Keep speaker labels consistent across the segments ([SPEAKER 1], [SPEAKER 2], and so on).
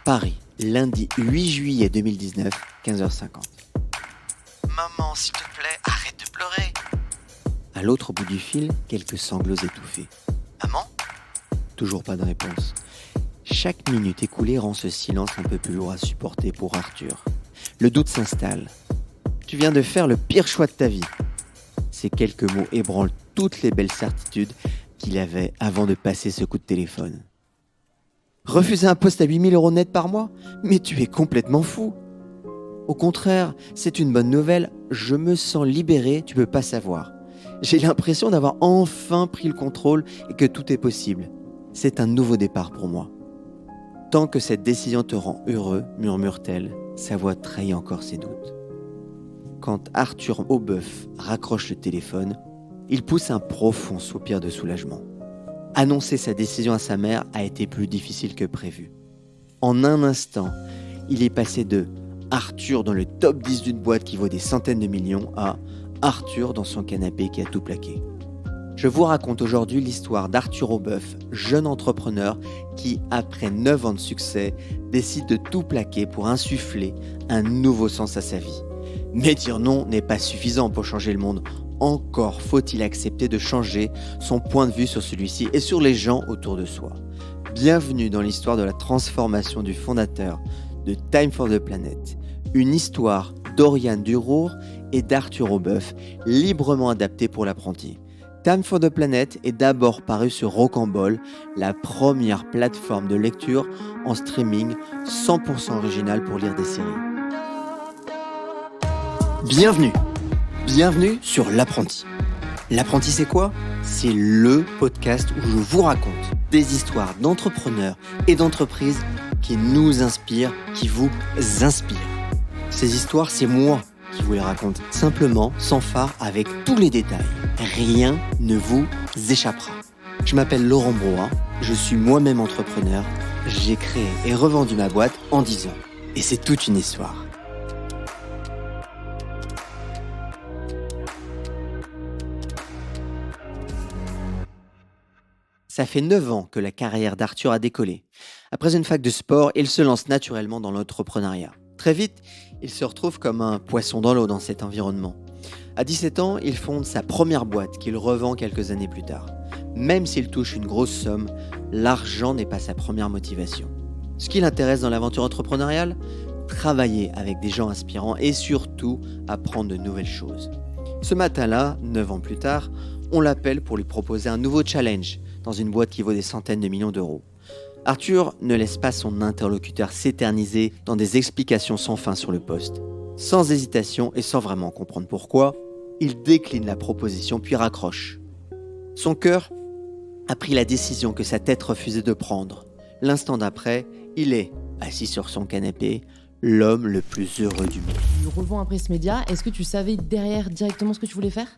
[SPEAKER 1] Paris, lundi 8 juillet 2019, 15h50.
[SPEAKER 2] Maman, s'il te plaît, arrête de pleurer.
[SPEAKER 1] À l'autre bout du fil, quelques sanglots étouffés.
[SPEAKER 2] Maman?
[SPEAKER 1] Toujours pas de réponse. Chaque minute écoulée rend ce silence un peu plus lourd à supporter pour Arthur. Le doute s'installe. Tu viens de faire le pire choix de ta vie. Ces quelques mots ébranlent toutes les belles certitudes qu'il avait avant de passer ce coup de téléphone. Refuser un poste à 8 000 € net par mois? Mais tu es complètement fou. Au contraire, c'est une bonne nouvelle. Je me sens libéré, tu peux pas savoir. J'ai l'impression d'avoir enfin pris le contrôle et que tout est possible. C'est un nouveau départ pour moi. Tant que cette décision te rend heureux, murmure-t-elle, sa voix trahit encore ses doutes. Quand Arthur Aubeuf raccroche le téléphone, il pousse un profond soupir de soulagement. Annoncer sa décision à sa mère a été plus difficile que prévu. En un instant, il est passé de Arthur dans le top 10 d'une boîte qui vaut des centaines de millions à Arthur dans son canapé qui a tout plaqué. Je vous raconte aujourd'hui l'histoire d'Arthur Aubeuf, jeune entrepreneur qui, après 9 ans de succès, décide de tout plaquer pour insuffler un nouveau sens à sa vie. Mais dire non n'est pas suffisant pour changer le monde. Encore faut-il accepter de changer son point de vue sur celui-ci et sur les gens autour de soi. Bienvenue dans l'histoire de la transformation du fondateur de Time for the Planet. Une histoire d'Oriane Durour et d'Arthur Aubeuf, librement adaptée pour l'apprenti. Time for the Planet est d'abord paru sur Rocambole, la première plateforme de lecture en streaming 100% originale pour lire des séries. Bienvenue sur l'apprenti. L'apprenti, c'est quoi? C'est le podcast où je vous raconte des histoires d'entrepreneurs et d'entreprises qui nous inspirent, qui vous inspirent. Ces histoires, c'est moi qui vous les raconte, simplement, sans phare, avec tous les détails. Rien ne vous échappera. Je m'appelle Laurent Broa, je suis moi-même entrepreneur, j'ai créé et revendu ma boîte en 10 ans. Et c'est toute une histoire. Ça fait 9 ans que la carrière d'Arthur a décollé. Après une fac de sport, il se lance naturellement dans l'entrepreneuriat. Très vite, il se retrouve comme un poisson dans l'eau dans cet environnement. À 17 ans, il fonde sa première boîte qu'il revend quelques années plus tard. Même s'il touche une grosse somme, l'argent n'est pas sa première motivation. Ce qui l'intéresse dans l'aventure entrepreneuriale? Travailler avec des gens inspirants et surtout apprendre de nouvelles choses. Ce matin-là, 9 ans plus tard, on l'appelle pour lui proposer un nouveau challenge dans une boîte qui vaut des centaines de millions d'euros. Arthur ne laisse pas son interlocuteur s'éterniser dans des explications sans fin sur le poste. Sans hésitation et sans vraiment comprendre pourquoi, il décline la proposition puis raccroche. Son cœur a pris la décision que sa tête refusait de prendre. L'instant d'après, il est, assis sur son canapé, l'homme le plus heureux du monde.
[SPEAKER 3] Tu revends après ce média, est-ce que tu savais derrière directement ce que tu voulais faire?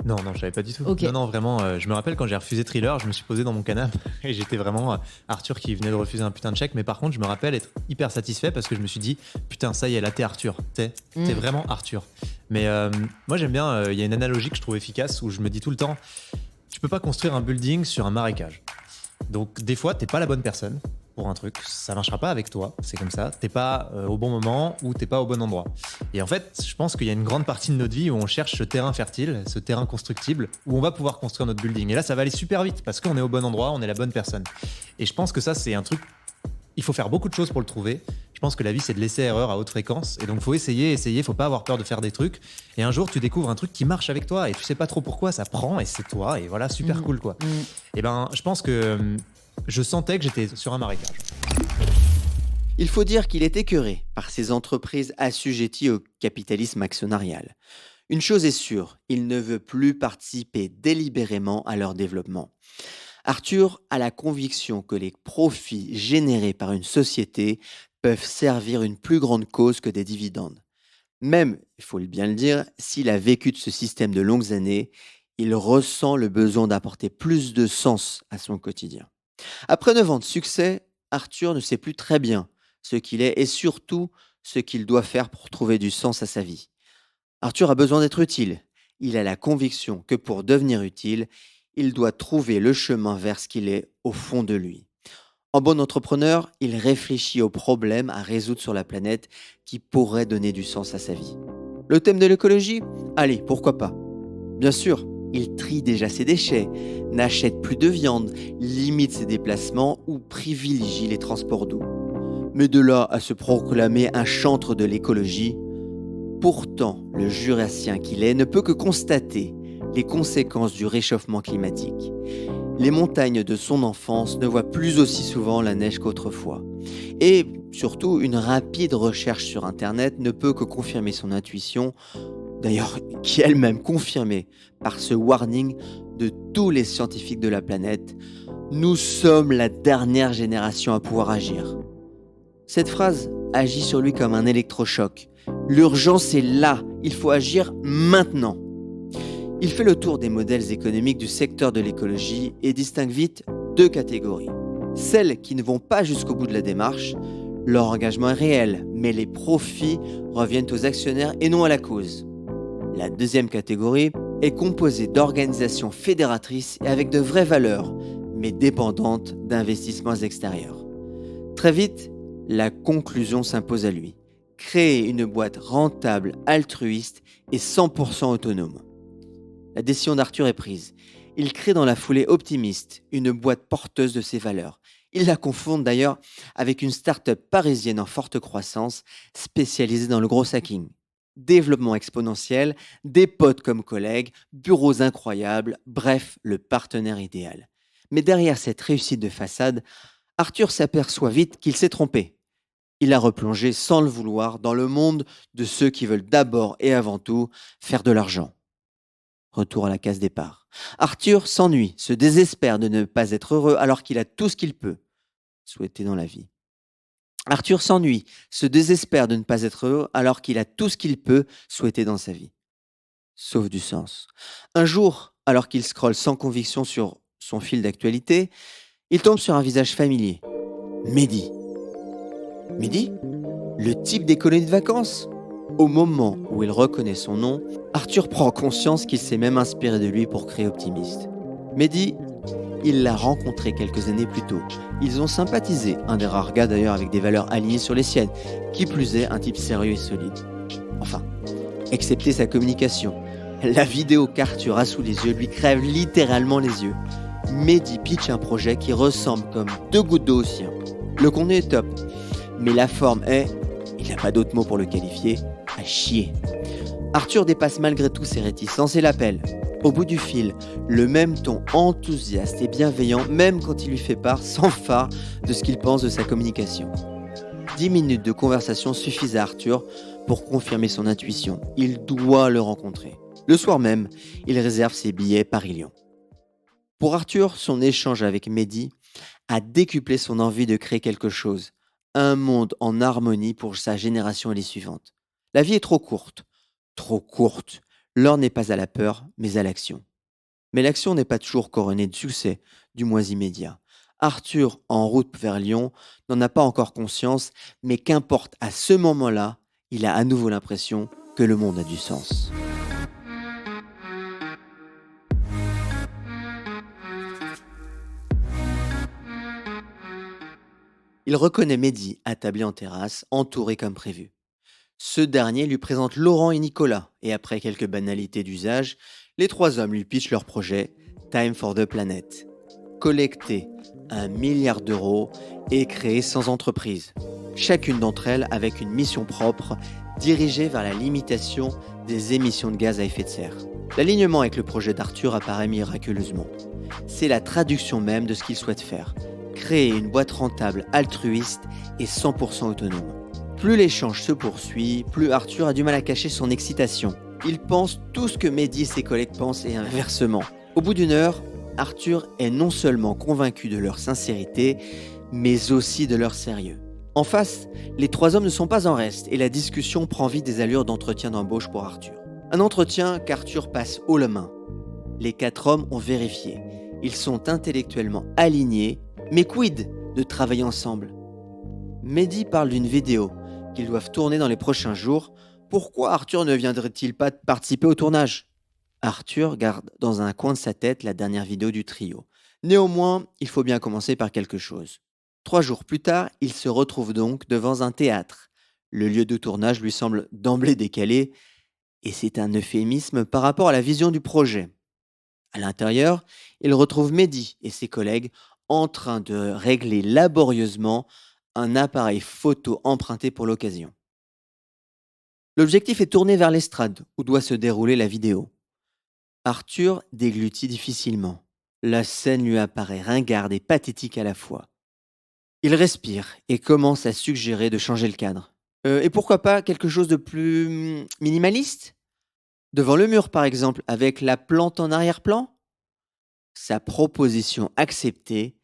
[SPEAKER 4] Non, je savais pas du tout.
[SPEAKER 3] Ok.
[SPEAKER 4] Non, vraiment, je me rappelle quand j'ai refusé Thriller, je me suis posé dans mon canapé et j'étais vraiment Arthur qui venait de refuser un putain de chèque. Mais par contre, je me rappelle être hyper satisfait parce que je me suis dit, putain, ça y est, là, t'es Arthur. T'es vraiment Arthur. Mais moi, j'aime bien, il y a une analogie que je trouve efficace où je me dis tout le temps, tu peux pas construire un building sur un marécage. Donc, des fois, t'es pas la bonne personne pour un truc, ça marchera pas avec toi, c'est comme ça, t'es pas au bon moment ou t'es pas au bon endroit. Et en fait, je pense qu'il y a une grande partie de notre vie où on cherche ce terrain fertile, ce terrain constructible, où on va pouvoir construire notre building. Et là, ça va aller super vite parce qu'on est au bon endroit, on est la bonne personne. Et je pense que ça, c'est un truc, il faut faire beaucoup de choses pour le trouver. Je pense que la vie, c'est de l'essai-erreur à haute fréquence. Et donc, faut essayer, faut pas avoir peur de faire des trucs. Et un jour, tu découvres un truc qui marche avec toi et tu sais pas trop pourquoi, ça prend et c'est toi. Et voilà, super cool, quoi. Et ben, je pense que je sentais que j'étais sur un marécage.
[SPEAKER 1] Il faut dire qu'il est écœuré par ces entreprises assujetties au capitalisme actionnarial. Une chose est sûre, il ne veut plus participer délibérément à leur développement. Arthur a la conviction que les profits générés par une société peuvent servir une plus grande cause que des dividendes. Même, il faut bien le dire, s'il a vécu de ce système de longues années, il ressent le besoin d'apporter plus de sens à son quotidien. Après 9 ans de succès, Arthur ne sait plus très bien ce qu'il est et surtout ce qu'il doit faire pour trouver du sens à sa vie. Arthur a besoin d'être utile. Il a la conviction que pour devenir utile, il doit trouver le chemin vers ce qu'il est au fond de lui. En bon entrepreneur, il réfléchit aux problèmes à résoudre sur la planète qui pourraient donner du sens à sa vie. Le thème de l'écologie? Allez, pourquoi pas? Bien sûr, il trie déjà ses déchets, n'achète plus de viande, limite ses déplacements ou privilégie les transports doux. Mais de là à se proclamer un chantre de l'écologie, pourtant le jurassien qu'il est ne peut que constater les conséquences du réchauffement climatique. Les montagnes de son enfance ne voient plus aussi souvent la neige qu'autrefois. Et surtout, une rapide recherche sur Internet ne peut que confirmer son intuition, d'ailleurs qui est elle-même confirmée par ce warning de tous les scientifiques de la planète. Nous sommes la dernière génération à pouvoir agir. Cette phrase agit sur lui comme un électrochoc. L'urgence est là, il faut agir maintenant. Il fait le tour des modèles économiques du secteur de l'écologie et distingue vite deux catégories. Celles qui ne vont pas jusqu'au bout de la démarche, leur engagement est réel, mais les profits reviennent aux actionnaires et non à la cause. La deuxième catégorie est composée d'organisations fédératrices et avec de vraies valeurs, mais dépendantes d'investissements extérieurs. Très vite, la conclusion s'impose à lui. Créer une boîte rentable, altruiste et 100% autonome. La décision d'Arthur est prise. Il crée dans la foulée Optimist, une boîte porteuse de ses valeurs. Il la confonde d'ailleurs avec une start-up parisienne en forte croissance, spécialisée dans le gros hacking. Développement exponentiel, des potes comme collègues, bureaux incroyables, bref, le partenaire idéal. Mais derrière cette réussite de façade, Arthur s'aperçoit vite qu'il s'est trompé. Il a replongé sans le vouloir dans le monde de ceux qui veulent d'abord et avant tout faire de l'argent. Retour à la case départ. Arthur s'ennuie, se désespère de ne pas être heureux alors qu'il a tout ce qu'il peut souhaiter dans la vie. Arthur s'ennuie, se désespère de ne pas être heureux alors qu'il a tout ce qu'il peut souhaiter dans sa vie. Sauf du sens. Un jour, alors qu'il scrolle sans conviction sur son fil d'actualité, il tombe sur un visage familier. Mehdi. Mehdi? Le type des colonies de vacances? Au moment où il reconnaît son nom, Arthur prend conscience qu'il s'est même inspiré de lui pour créer Optimist. Mehdi, il l'a rencontré quelques années plus tôt. Ils ont sympathisé, un des rares gars d'ailleurs avec des valeurs alignées sur les siennes, qui plus est un type sérieux et solide. Enfin, excepté sa communication. La vidéo qu'Arthur a sous les yeux lui crève littéralement les yeux. Mehdi pitch un projet qui ressemble comme deux gouttes d'eau au sien. Le contenu est top, mais la forme est, il n'y a pas d'autre mot pour le qualifier, à chier. Arthur dépasse malgré tout ses réticences et l'appelle. Au bout du fil, le même ton enthousiaste et bienveillant, même quand il lui fait part sans phare de ce qu'il pense de sa communication. 10 minutes de conversation suffisent à Arthur pour confirmer son intuition. Il doit le rencontrer. Le soir même, il réserve ses billets Paris-Lyon. Pour Arthur, son échange avec Mehdi a décuplé son envie de créer quelque chose. Un monde en harmonie pour sa génération et les suivantes. La vie est trop courte. Trop courte. L'heure n'est pas à la peur, mais à l'action. Mais l'action n'est pas toujours couronnée de succès, du moins immédiat. Arthur, en route vers Lyon, n'en a pas encore conscience, mais qu'importe, à ce moment-là, il a à nouveau l'impression que le monde a du sens. Il reconnaît Mehdi, attablé en terrasse, entouré comme prévu. Ce dernier lui présente Laurent et Nicolas, et après quelques banalités d'usage, les trois hommes lui pitchent leur projet Time for the Planet. Collecter 1 milliard d'euros et créer 100 entreprises, chacune d'entre elles avec une mission propre dirigée vers la limitation des émissions de gaz à effet de serre. L'alignement avec le projet d'Arthur apparaît miraculeusement. C'est la traduction même de ce qu'il souhaite faire. Créer une boîte rentable, altruiste et 100% autonome. Plus l'échange se poursuit, plus Arthur a du mal à cacher son excitation. Il pense tout ce que Mehdi et ses collègues pensent et inversement. Au bout d'une heure, Arthur est non seulement convaincu de leur sincérité, mais aussi de leur sérieux. En face, les trois hommes ne sont pas en reste et la discussion prend vite des allures d'entretien d'embauche pour Arthur. Un entretien qu'Arthur passe haut la main. Les quatre hommes ont vérifié. Ils sont intellectuellement alignés, mais quid de travailler ensemble? Mehdi parle d'une vidéo qu'ils doivent tourner dans les prochains jours. Pourquoi Arthur ne viendrait-il pas participer au tournage? Arthur garde dans un coin de sa tête la dernière vidéo du trio. Néanmoins, il faut bien commencer par quelque chose. 3 jours plus tard, il se retrouve donc devant un théâtre. Le lieu de tournage lui semble d'emblée décalé, et c'est un euphémisme par rapport à la vision du projet. À l'intérieur, il retrouve Mehdi et ses collègues en train de régler laborieusement un appareil photo emprunté pour l'occasion. L'objectif est tourné vers l'estrade où doit se dérouler la vidéo. Arthur déglutit difficilement. La scène lui apparaît ringarde et pathétique à la fois. Il respire et commence à suggérer de changer le cadre. Et pourquoi pas quelque chose de plus minimaliste? Devant le mur par exemple, avec la plante en arrière-plan? Sa proposition acceptée,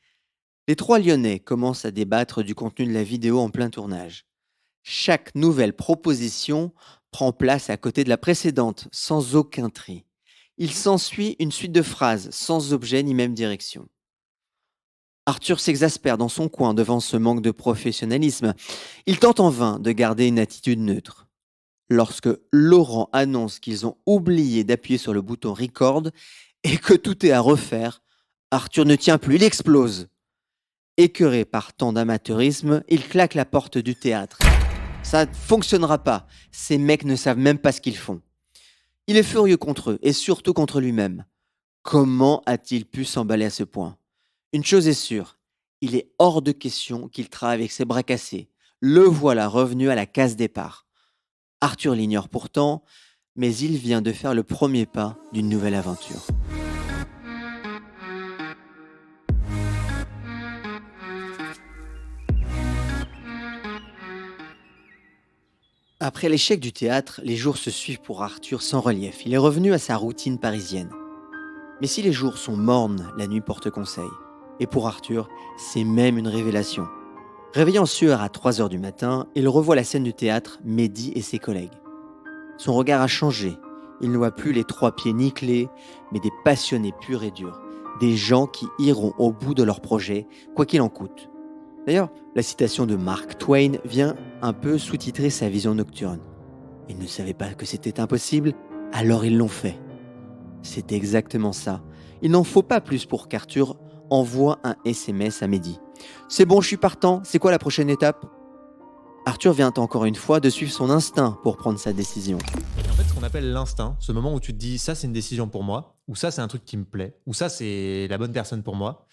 [SPEAKER 1] les 3 Lyonnais commencent à débattre du contenu de la vidéo en plein tournage. Chaque nouvelle proposition prend place à côté de la précédente, sans aucun tri. Il s'ensuit une suite de phrases, sans objet ni même direction. Arthur s'exaspère dans son coin devant ce manque de professionnalisme. Il tente en vain de garder une attitude neutre. Lorsque Laurent annonce qu'ils ont oublié d'appuyer sur le bouton record et que tout est à refaire, Arthur ne tient plus, il explose. Écœuré par tant d'amateurisme, il claque la porte du théâtre. Ça ne fonctionnera pas, ces mecs ne savent même pas ce qu'ils font. Il est furieux contre eux et surtout contre lui-même. Comment a-t-il pu s'emballer à ce point? Une chose est sûre, il est hors de question qu'il travaille avec ses bras cassés. Le voilà revenu à la case départ. Arthur l'ignore pourtant, mais il vient de faire le premier pas d'une nouvelle aventure. Après l'échec du théâtre, les jours se suivent pour Arthur sans relief. Il est revenu à sa routine parisienne. Mais si les jours sont mornes, la nuit porte conseil. Et pour Arthur, c'est même une révélation. Réveillé en sueur à 3 heures du matin, il revoit la scène du théâtre, Mehdi et ses collègues. Son regard a changé. Il ne voit plus les 3 pieds nickelés, mais des passionnés purs et durs. Des gens qui iront au bout de leur projet, quoi qu'il en coûte. D'ailleurs, la citation de Mark Twain vient un peu sous-titrer sa vision nocturne. Ils ne savaient pas que c'était impossible, alors ils l'ont fait. C'est exactement ça. Il n'en faut pas plus pour qu'Arthur envoie un SMS à Mehdi. C'est bon, je suis partant, c'est quoi la prochaine étape? Arthur vient encore une fois de suivre son instinct pour prendre sa décision.
[SPEAKER 4] En fait, ce qu'on appelle l'instinct, ce moment où tu te dis ça c'est une décision pour moi, ou ça c'est un truc qui me plaît, ou ça c'est la bonne personne pour moi,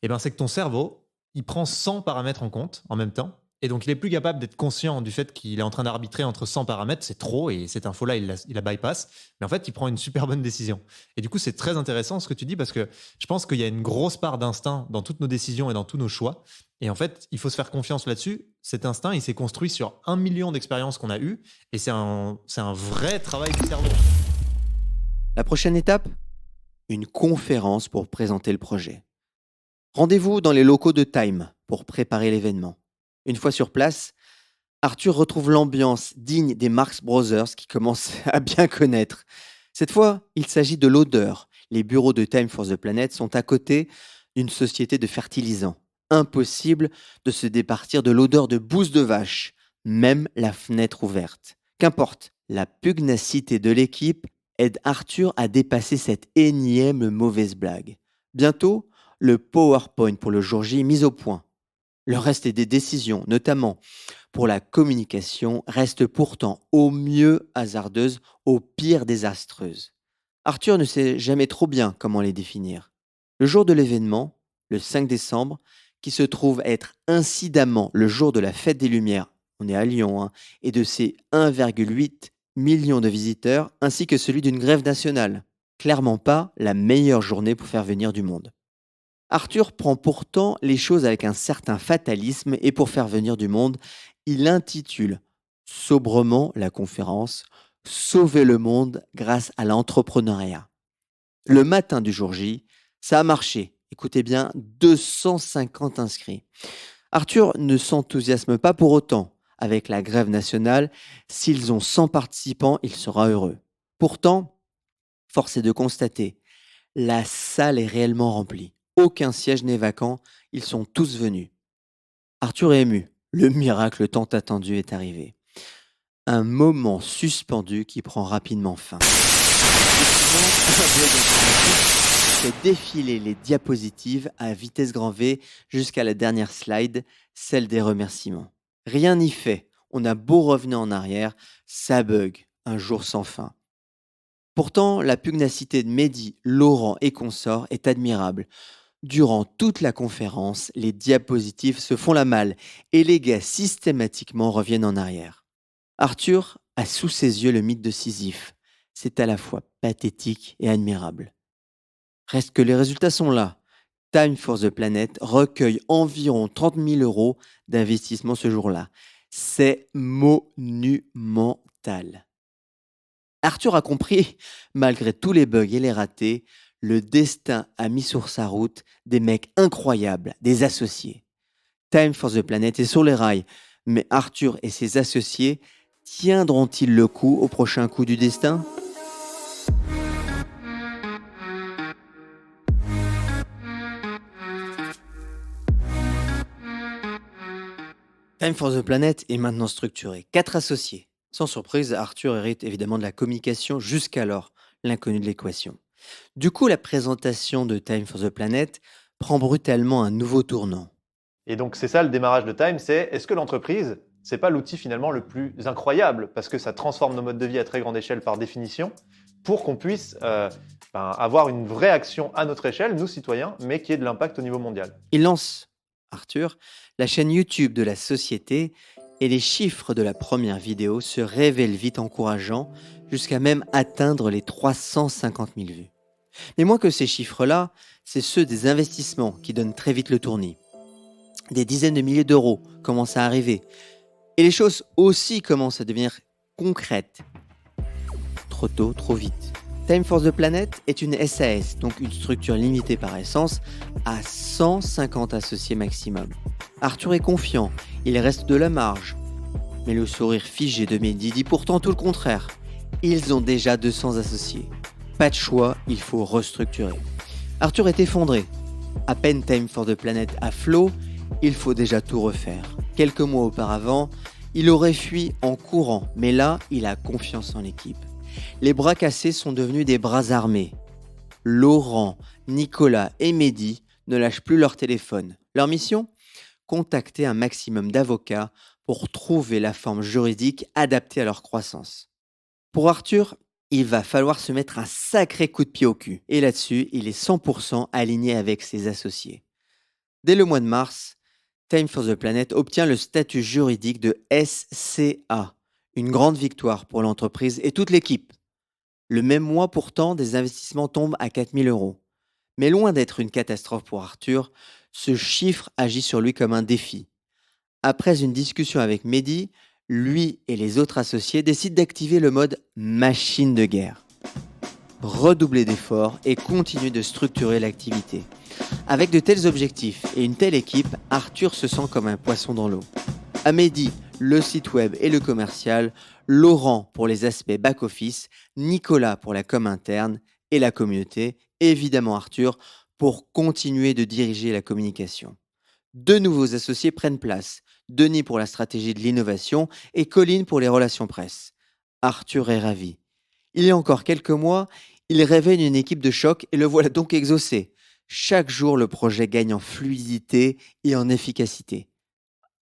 [SPEAKER 4] c'est que ton cerveau, il prend 100 paramètres en compte en même temps, et donc il est plus capable d'être conscient du fait qu'il est en train d'arbitrer entre 100 paramètres, c'est trop, et cette info-là, il la bypass, mais en fait, il prend une super bonne décision. Et du coup, c'est très intéressant ce que tu dis, parce que je pense qu'il y a une grosse part d'instinct dans toutes nos décisions et dans tous nos choix, et en fait, il faut se faire confiance là-dessus. Cet instinct, il s'est construit sur 1 million d'expériences qu'on a eues, et c'est un vrai travail du cerveau.
[SPEAKER 1] La prochaine étape? Une conférence pour présenter le projet. Rendez-vous dans les locaux de Time pour préparer l'événement. Une fois sur place, Arthur retrouve l'ambiance digne des Marx Brothers qu'il commence à bien connaître. Cette fois, il s'agit de l'odeur. Les bureaux de Time for the Planet sont à côté d'une société de fertilisants. Impossible de se départir de l'odeur de bouse de vache, même la fenêtre ouverte. Qu'importe, la pugnacité de l'équipe aide Arthur à dépasser cette énième mauvaise blague. Bientôt, le PowerPoint pour le jour J est mis au point. Le reste des décisions, notamment pour la communication, reste pourtant au mieux hasardeuse, au pire désastreuse. Arthur ne sait jamais trop bien comment les définir. Le jour de l'événement, le 5 décembre, qui se trouve être incidemment le jour de la fête des Lumières, on est à Lyon, et de ses 1,8 million de visiteurs, ainsi que celui d'une grève nationale. Clairement pas la meilleure journée pour faire venir du monde. Arthur prend pourtant les choses avec un certain fatalisme et pour faire venir du monde, il intitule sobrement la conférence « Sauver le monde grâce à l'entrepreneuriat ». Le matin du jour J, ça a marché. Écoutez bien, 250 inscrits. Arthur ne s'enthousiasme pas pour autant. Avec la grève nationale, s'ils ont 100 participants, il sera heureux. Pourtant, force est de constater, la salle est réellement remplie. Aucun siège n'est vacant, ils sont tous venus. Arthur est ému. Le miracle tant attendu est arrivé. Un moment suspendu qui prend rapidement fin. fait défiler les diapositives à vitesse grand V jusqu'à la dernière slide, celle des remerciements. Rien n'y fait, on a beau revenir en arrière, ça bug, un jour sans fin. Pourtant, la pugnacité de Mehdi, Laurent et consorts est admirable. Durant toute la conférence, les diapositives se font la malle et les gars systématiquement reviennent en arrière. Arthur a sous ses yeux le mythe de Sisyphe. C'est à la fois pathétique et admirable. Reste que les résultats sont là. Time for the Planet recueille environ 30 000 euros d'investissement ce jour-là. C'est monumental. Arthur a compris, malgré tous les bugs et les ratés, le destin a mis sur sa route des mecs incroyables, des associés. Time for the Planet est sur les rails, mais Arthur et ses associés tiendront-ils le coup au prochain coup du destin ? Time for the Planet est maintenant structuré. 4 associés. Sans surprise, Arthur hérite évidemment de la communication, jusqu'alors l'inconnu de l'équation. Du coup, la présentation de Time for the Planet prend brutalement un nouveau tournant.
[SPEAKER 5] Et donc c'est ça le démarrage de Time, c'est est-ce que l'entreprise, c'est pas l'outil finalement le plus incroyable parce que ça transforme nos modes de vie à très grande échelle par définition pour qu'on puisse avoir une vraie action à notre échelle, nous citoyens, mais qui ait de l'impact au niveau mondial.
[SPEAKER 1] Il lance, Arthur, la chaîne YouTube de la société et les chiffres de la première vidéo se révèlent vite encourageants jusqu'à même atteindre les 350 000 vues. Mais moins que ces chiffres-là, c'est ceux des investissements qui donnent très vite le tournis. Des dizaines de milliers d'euros commencent à arriver. Et les choses aussi commencent à devenir concrètes. Trop tôt, trop vite. Time for the Planet est une SAS, donc une structure limitée par essence, à 150 associés maximum. Arthur est confiant, il reste de la marge. Mais le sourire figé de Mehdi dit pourtant tout le contraire. Ils ont déjà 200 associés. Pas de choix, il faut restructurer. Arthur est effondré. À peine Time for the Planet à flot, il faut déjà tout refaire. Quelques mois auparavant, il aurait fui en courant, mais là, il a confiance en l'équipe. Les bras cassés sont devenus des bras armés. Laurent, Nicolas et Mehdi ne lâchent plus leur téléphone. Leur mission ? Contacter un maximum d'avocats pour trouver la forme juridique adaptée à leur croissance. Pour Arthur, il va falloir se mettre un sacré coup de pied au cul. Et là-dessus, il est 100% aligné avec ses associés. Dès le mois de mars, Time for the Planet obtient le statut juridique de SCA, une grande victoire pour l'entreprise et toute l'équipe. Le même mois pourtant, des investissements tombent à 4 000 euros. Mais loin d'être une catastrophe pour Arthur, ce chiffre agit sur lui comme un défi. Après une discussion avec Mehdi, lui et les autres associés décident d'activer le mode machine de guerre. Redoubler d'efforts et continuer de structurer l'activité. Avec de tels objectifs et une telle équipe, Arthur se sent comme un poisson dans l'eau. À Mehdi, le site web et le commercial, Laurent pour les aspects back-office, Nicolas pour la com interne et la communauté, et évidemment Arthur pour continuer de diriger la communication. 2 nouveaux associés prennent place, Denis pour la stratégie de l'innovation et Colline pour les relations presse. Arthur est ravi. Il y a encore quelques mois, il rêvait d'une équipe de choc et le voilà donc exaucé. Chaque jour, le projet gagne en fluidité et en efficacité.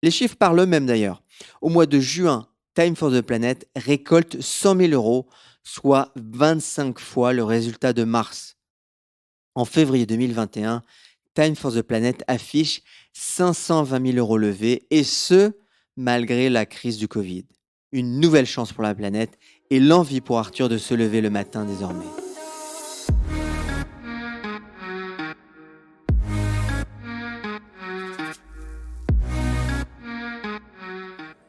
[SPEAKER 1] Les chiffres parlent eux-mêmes d'ailleurs. Au mois de juin, Time for the Planet récolte 100 000 euros, soit 25 fois le résultat de mars. En février 2021, Time for the Planet affiche 520 000 euros levés, et ce, malgré la crise du Covid. Une nouvelle chance pour la planète et l'envie pour Arthur de se lever le matin désormais.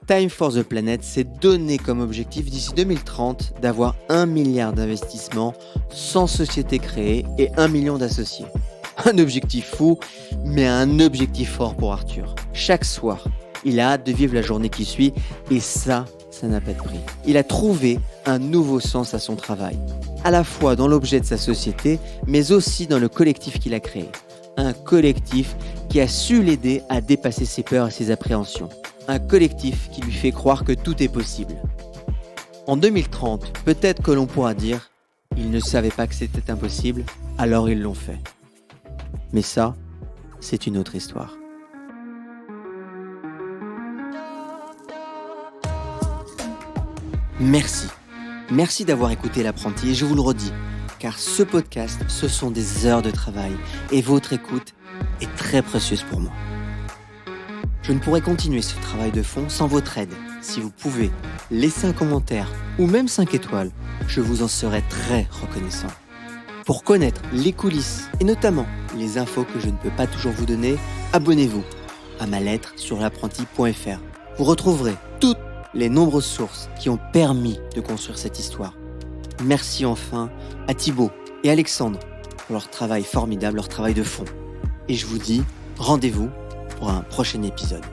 [SPEAKER 1] Time for the Planet s'est donné comme objectif d'ici 2030 d'avoir 1 milliard d'investissements, 100 sociétés créées et 1 million d'associés. Un objectif fou, mais un objectif fort pour Arthur. Chaque soir, il a hâte de vivre la journée qui suit et ça n'a pas de prix. Il a trouvé un nouveau sens à son travail, à la fois dans l'objet de sa société, mais aussi dans le collectif qu'il a créé. Un collectif qui a su l'aider à dépasser ses peurs et ses appréhensions. Un collectif qui lui fait croire que tout est possible. En 2030, peut-être que l'on pourra dire Ils ne savaient pas que c'était impossible, alors ils l'ont fait. Mais ça, c'est une autre histoire. Merci. Merci d'avoir écouté l'apprenti et je vous le redis, car ce podcast, ce sont des heures de travail et votre écoute est très précieuse pour moi. Je ne pourrais continuer ce travail de fond sans votre aide. Si vous pouvez laisser un commentaire ou même 5 étoiles, je vous en serai très reconnaissant. Pour connaître les coulisses et notamment les infos que je ne peux pas toujours vous donner, abonnez-vous à ma lettre sur l'apprenti.fr. Vous retrouverez toutes les nombreuses sources qui ont permis de construire cette histoire. Merci enfin à Thibaut et Alexandre pour leur travail formidable, leur travail de fond. Et je vous dis rendez-vous pour un prochain épisode.